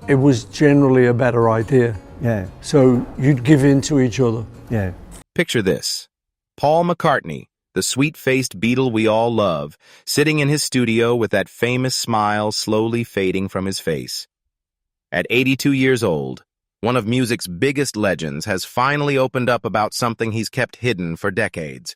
it was generally a better idea. Yeah, So you'd give in to each other. yeah. Picture this. Paul McCartney, the sweet-faced Beatle we all love, sitting in his studio with that famous smile slowly fading from his face. At 82 years old, one of music's biggest legends has finally opened up about something he's kept hidden for decades.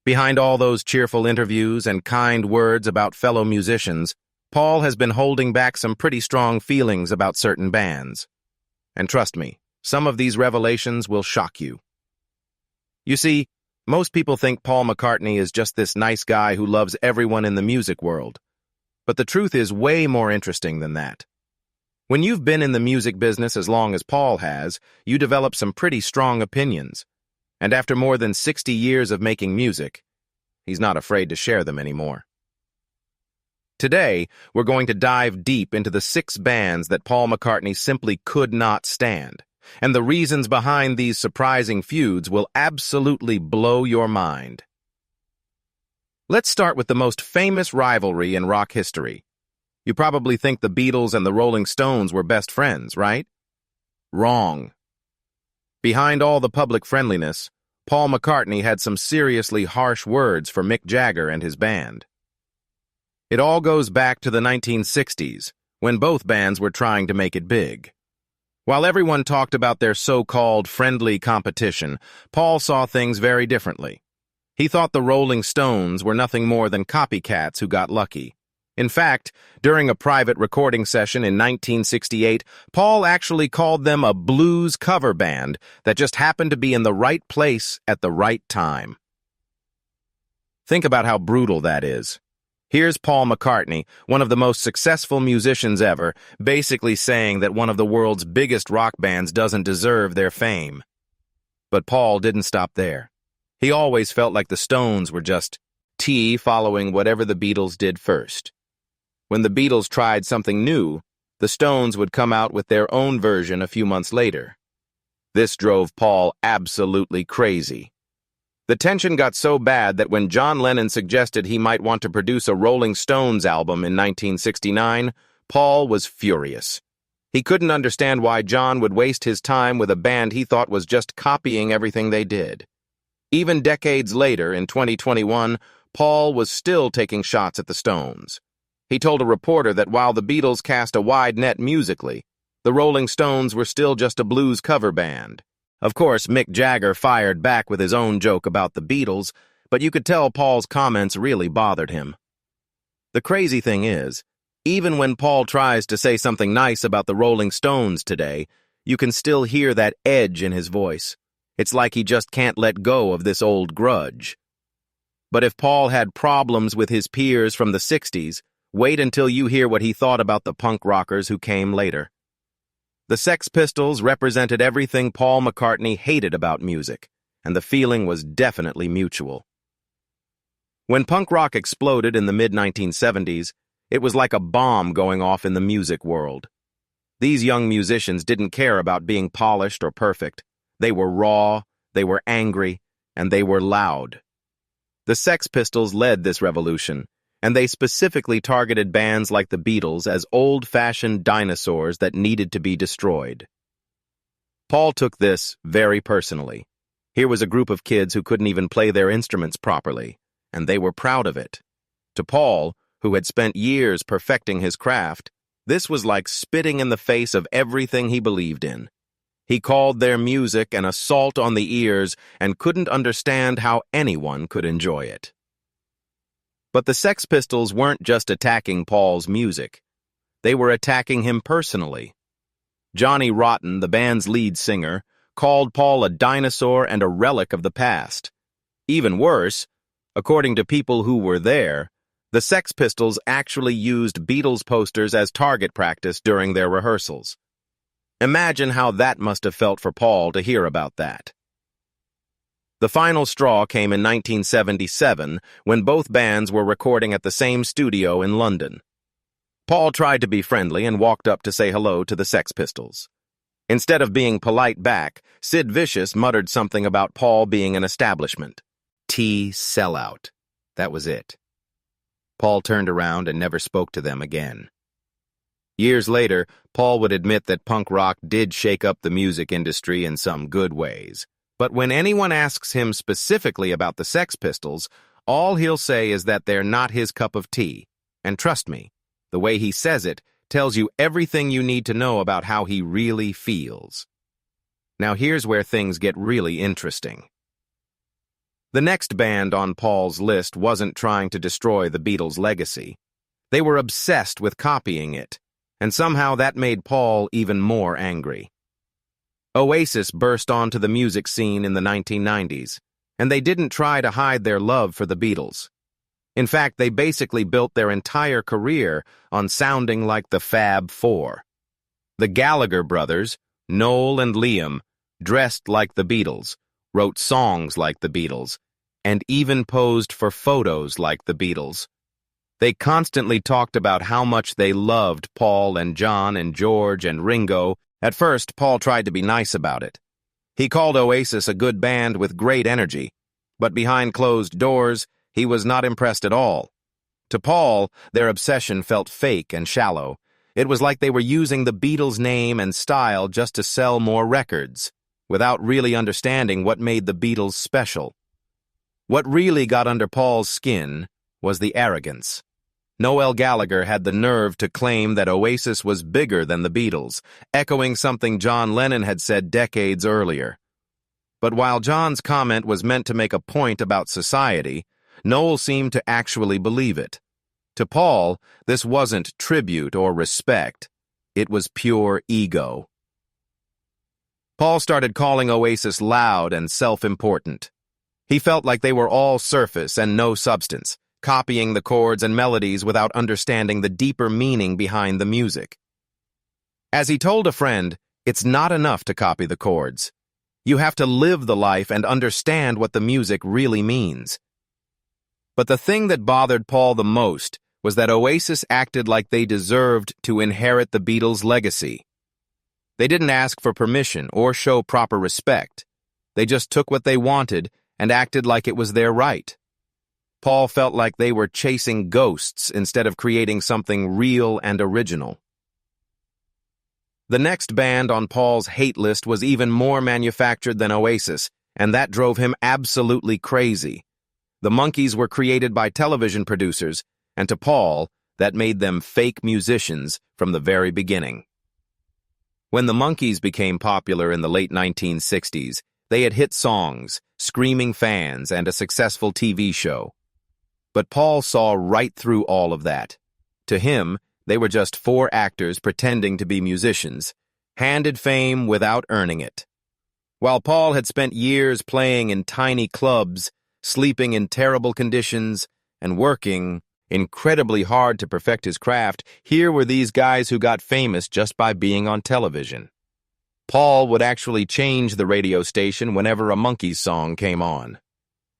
Behind all those cheerful interviews and kind words about fellow musicians, Paul has been holding back some pretty strong feelings about certain bands. And trust me, some of these revelations will shock you. You see, most people think Paul McCartney is just this nice guy who loves everyone in the music world. But the truth is way more interesting than that. When you've been in the music business as long as Paul has, you develop some pretty strong opinions. And after more than 60 years of making music, he's not afraid to share them anymore. Today, we're going to dive deep into the 6 bands that Paul McCartney simply could not stand. And the reasons behind these surprising feuds will absolutely blow your mind. Let's start with the most famous rivalry in rock history. You probably think the Beatles and the Rolling Stones were best friends, right? Wrong. Behind all the public friendliness, Paul McCartney had some seriously harsh words for Mick Jagger and his band. It all goes back to the 1960s, when both bands were trying to make it big. While everyone talked about their so-called friendly competition, Paul saw things very differently. He thought the Rolling Stones were nothing more than copycats who got lucky. In fact, during a private recording session in 1968, Paul actually called them a blues cover band that just happened to be in the right place at the right time. Think about how brutal that is. Here's Paul McCartney, one of the most successful musicians ever, basically saying that one of the world's biggest rock bands doesn't deserve their fame. But Paul didn't stop there. He always felt like the Stones were just following whatever the Beatles did first. When the Beatles tried something new, the Stones would come out with their own version a few months later. This drove Paul absolutely crazy. The tension got so bad that when John Lennon suggested he might want to produce a Rolling Stones album in 1969, Paul was furious. He couldn't understand why John would waste his time with a band he thought was just copying everything they did. Even decades later, in 2021, Paul was still taking shots at the Stones. He told a reporter that while the Beatles cast a wide net musically, the Rolling Stones were still just a blues cover band. Of course, Mick Jagger fired back with his own joke about the Beatles, but you could tell Paul's comments really bothered him. The crazy thing is, even when Paul tries to say something nice about the Rolling Stones today, you can still hear that edge in his voice. It's like he just can't let go of this old grudge. But if Paul had problems with his peers from the 60s, wait until you hear what he thought about the punk rockers who came later. The Sex Pistols represented everything Paul McCartney hated about music, and the feeling was definitely mutual. When punk rock exploded in the mid-1970s, it was like a bomb going off in the music world. These young musicians didn't care about being polished or perfect. They were raw, they were angry, and they were loud. The Sex Pistols led this revolution, and they specifically targeted bands like the Beatles as old-fashioned dinosaurs that needed to be destroyed. Paul took this very personally. Here was a group of kids who couldn't even play their instruments properly, and they were proud of it. To Paul, who had spent years perfecting his craft, this was like spitting in the face of everything he believed in. He called their music an assault on the ears and couldn't understand how anyone could enjoy it. But the Sex Pistols weren't just attacking Paul's music. They were attacking him personally. Johnny Rotten, the band's lead singer, called Paul a dinosaur and a relic of the past. Even worse, according to people who were there, the Sex Pistols actually used Beatles posters as target practice during their rehearsals. Imagine how that must have felt for Paul to hear about that. The final straw came in 1977 when both bands were recording at the same studio in London. Paul tried to be friendly and walked up to say hello to the Sex Pistols. Instead of being polite back, Sid Vicious muttered something about Paul being an establishment. Sellout. That was it. Paul turned around and never spoke to them again. Years later, Paul would admit that punk rock did shake up the music industry in some good ways. But when anyone asks him specifically about the Sex Pistols, all he'll say is that they're not his cup of tea. And trust me, the way he says it tells you everything you need to know about how he really feels. Now here's where things get really interesting. The next band on Paul's list wasn't trying to destroy the Beatles' legacy. They were obsessed with copying it, and somehow that made Paul even more angry. Oasis burst onto the music scene in the 1990s, and they didn't try to hide their love for the Beatles. In fact, they basically built their entire career on sounding like the Fab Four. The Gallagher brothers, Noel and Liam, dressed like the Beatles, wrote songs like the Beatles, and even posed for photos like the Beatles. They constantly talked about how much they loved Paul and John and George and Ringo. At first, Paul tried to be nice about it. He called Oasis a good band with great energy, but behind closed doors, he was not impressed at all. To Paul, their obsession felt fake and shallow. It was like they were using the Beatles' name and style just to sell more records, without really understanding what made the Beatles special. What really got under Paul's skin was the arrogance. Noel Gallagher had the nerve to claim that Oasis was bigger than the Beatles, echoing something John Lennon had said decades earlier. But while John's comment was meant to make a point about society, Noel seemed to actually believe it. To Paul, this wasn't tribute or respect. It was pure ego. Paul started calling Oasis loud and self-important. He felt like they were all surface and no substance, copying the chords and melodies without understanding the deeper meaning behind the music. As he told a friend, it's not enough to copy the chords. You have to live the life and understand what the music really means. But the thing that bothered Paul the most was that Oasis acted like they deserved to inherit the Beatles' legacy. They didn't ask for permission or show proper respect. They just took what they wanted and acted like it was their right. Paul felt like they were chasing ghosts instead of creating something real and original. The next band on Paul's hate list was even more manufactured than Oasis, and that drove him absolutely crazy. The Monkees were created by television producers, and to Paul, that made them fake musicians from the very beginning. When the Monkees became popular in the late 1960s, they had hit songs, screaming fans, and a successful TV show. But Paul saw right through all of that. To him, they were just four actors pretending to be musicians, handed fame without earning it. While Paul had spent years playing in tiny clubs, sleeping in terrible conditions, and working incredibly hard to perfect his craft, here were these guys who got famous just by being on television. Paul would actually change the radio station whenever a Monkees song came on.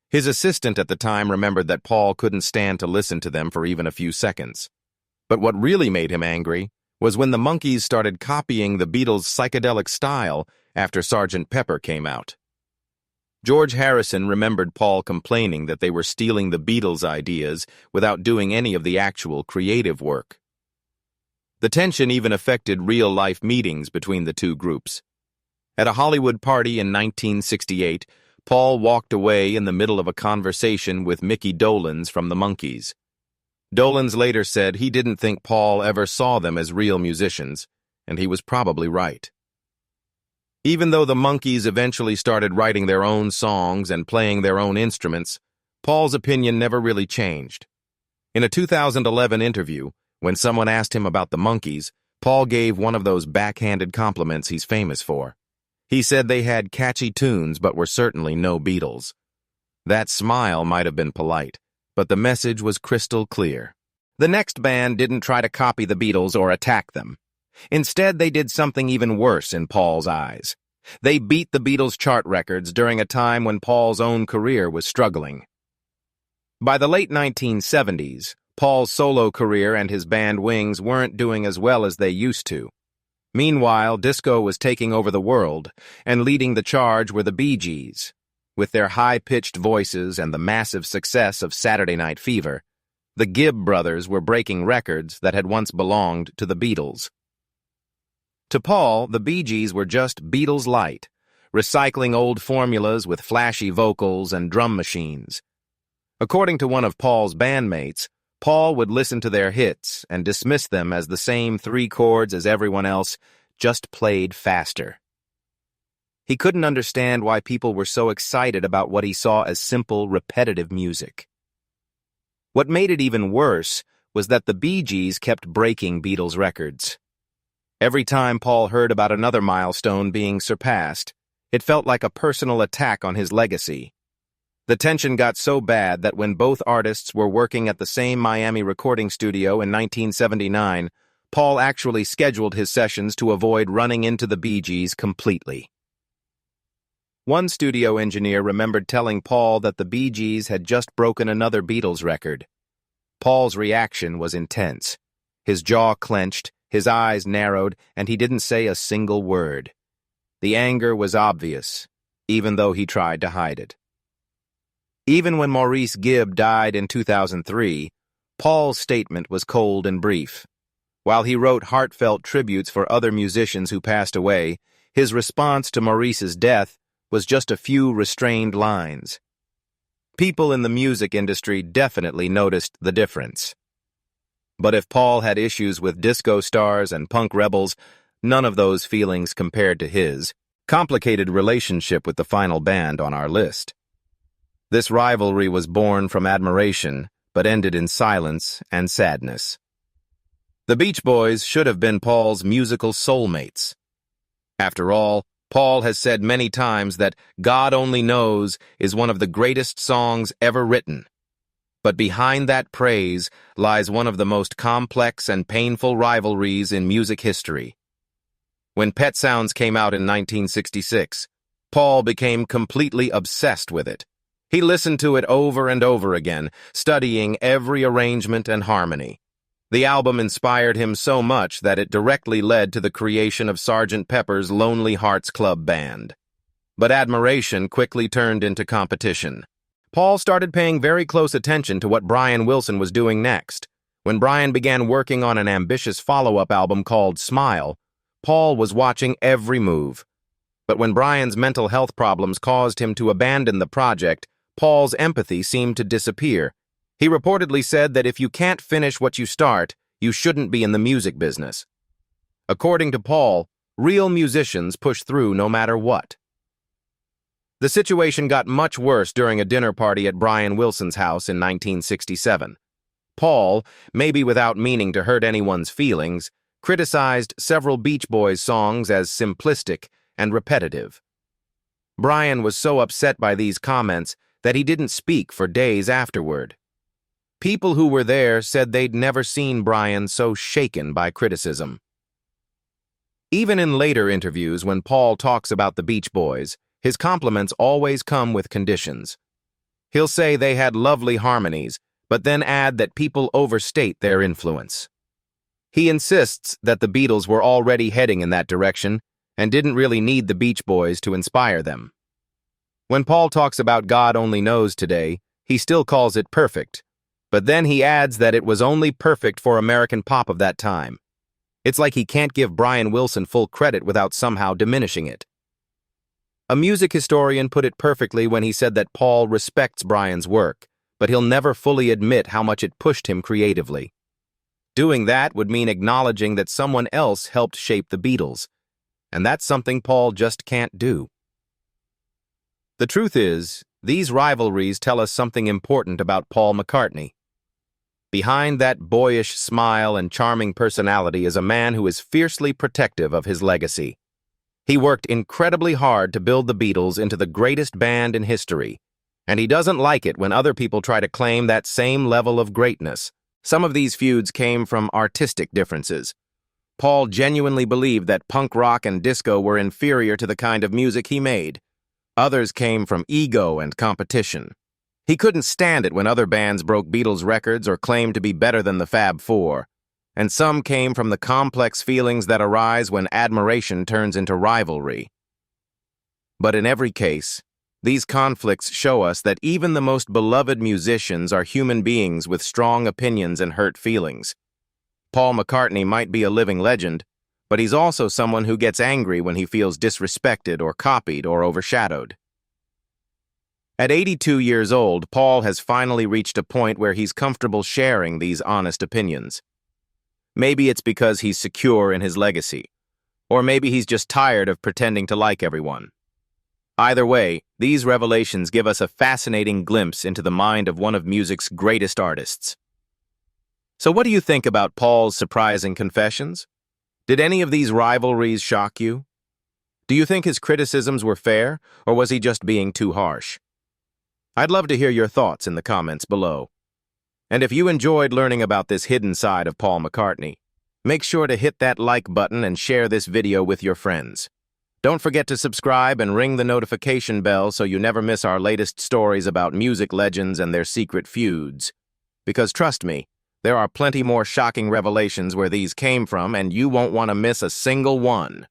His assistant at the time remembered that Paul couldn't stand to listen to them for even a few seconds. But what really made him angry was when the Monkees started copying the Beatles' psychedelic style after Sgt. Pepper came out. George Harrison remembered Paul complaining that they were stealing the Beatles' ideas without doing any of the actual creative work. The tension even affected real-life meetings between the two groups. At a Hollywood party in 1968, Paul walked away in the middle of a conversation with Mickey Dolenz from the Monkees. Dolenz later said he didn't think Paul ever saw them as real musicians, and he was probably right. Even though the Monkees eventually started writing their own songs and playing their own instruments, Paul's opinion never really changed. In a 2011 interview, when someone asked him about the Monkees, Paul gave one of those backhanded compliments he's famous for. He said they had catchy tunes but were certainly no Beatles. That smile might have been polite, but the message was crystal clear. The next band didn't try to copy the Beatles or attack them. Instead, they did something even worse in Paul's eyes. They beat the Beatles' chart records during a time when Paul's own career was struggling. By the late 1970s, Paul's solo career and his band Wings weren't doing as well as they used to. Meanwhile, disco was taking over the world, and leading the charge were the Bee Gees. With their high-pitched voices and the massive success of Saturday Night Fever, The Gibb brothers were breaking records that had once belonged to the Beatles. To Paul, the Bee Gees were just Beatles light, recycling old formulas with flashy vocals and drum machines. According to one of Paul's bandmates, Paul would listen to their hits and dismiss them as the same 3 chords as everyone else, just played faster. He couldn't understand why people were so excited about what he saw as simple, repetitive music. What made it even worse was that the Bee Gees kept breaking Beatles records. Every time Paul heard about another milestone being surpassed, it felt like a personal attack on his legacy. The tension got so bad that when both artists were working at the same Miami recording studio in 1979, Paul actually scheduled his sessions to avoid running into the Bee Gees completely. One studio engineer remembered telling Paul that the Bee Gees had just broken another Beatles record. Paul's reaction was intense. His jaw clenched, his eyes narrowed, and he didn't say a single word. The anger was obvious, even though he tried to hide it. Even when Maurice Gibb died in 2003, Paul's statement was cold and brief. While he wrote heartfelt tributes for other musicians who passed away, his response to Maurice's death was just a few restrained lines. People in the music industry definitely noticed the difference. But if Paul had issues with disco stars and punk rebels, none of those feelings compared to his complicated relationship with the final band on our list. This rivalry was born from admiration, but ended in silence and sadness. The Beach Boys should have been Paul's musical soulmates. After all, Paul has said many times that God Only Knows is one of the greatest songs ever written. But behind that praise lies one of the most complex and painful rivalries in music history. When Pet Sounds came out in 1966, Paul became completely obsessed with it. He listened to it over and over again, studying every arrangement and harmony. The album inspired him so much that it directly led to the creation of Sgt. Pepper's Lonely Hearts Club Band. But admiration quickly turned into competition. Paul started paying very close attention to what Brian Wilson was doing next. When Brian began working on an ambitious follow-up album called Smile, Paul was watching every move. But when Brian's mental health problems caused him to abandon the project, Paul's empathy seemed to disappear. He reportedly said that if you can't finish what you start, you shouldn't be in the music business. According to Paul, real musicians push through no matter what. The situation got much worse during a dinner party at Brian Wilson's house in 1967. Paul, maybe without meaning to hurt anyone's feelings, criticized several Beach Boys songs as simplistic and repetitive. Brian was so upset by these comments that he didn't speak for days afterward. People who were there said they'd never seen Brian so shaken by criticism. Even in later interviews, when Paul talks about the Beach Boys, his compliments always come with conditions. He'll say they had lovely harmonies, but then add that people overstate their influence. He insists that the Beatles were already heading in that direction and didn't really need the Beach Boys to inspire them. When Paul talks about God Only Knows today, he still calls it perfect, but then he adds that it was only perfect for American pop of that time. It's like he can't give Brian Wilson full credit without somehow diminishing it. A music historian put it perfectly when he said that Paul respects Brian's work, but he'll never fully admit how much it pushed him creatively. Doing that would mean acknowledging that someone else helped shape the Beatles, and that's something Paul just can't do. The truth is, these rivalries tell us something important about Paul McCartney. Behind that boyish smile and charming personality is a man who is fiercely protective of his legacy. He worked incredibly hard to build the Beatles into the greatest band in history, and he doesn't like it when other people try to claim that same level of greatness. Some of these feuds came from artistic differences. Paul genuinely believed that punk rock and disco were inferior to the kind of music he made. Others came from ego and competition. He couldn't stand it when other bands broke Beatles records or claimed to be better than the Fab Four. And some came from the complex feelings that arise when admiration turns into rivalry. But in every case, These conflicts show us that even the most beloved musicians are human beings with strong opinions and hurt feelings. Paul McCartney might be a living legend, but he's also someone who gets angry when he feels disrespected or copied or overshadowed. At 82 years old, Paul has finally reached a point where he's comfortable sharing these honest opinions. Maybe it's because he's secure in his legacy, or maybe he's just tired of pretending to like everyone. Either way, these revelations give us a fascinating glimpse into the mind of one of music's greatest artists. So what do you think about Paul's surprising confessions? Did any of these rivalries shock you? Do you think his criticisms were fair, or was he just being too harsh? I'd love to hear your thoughts in the comments below. And if you enjoyed learning about this hidden side of Paul McCartney, make sure to hit that like button and share this video with your friends. Don't forget to subscribe and ring the notification bell so you never miss our latest stories about music legends and their secret feuds. Because trust me, there are plenty more shocking revelations where these came from, and you won't want to miss a single one.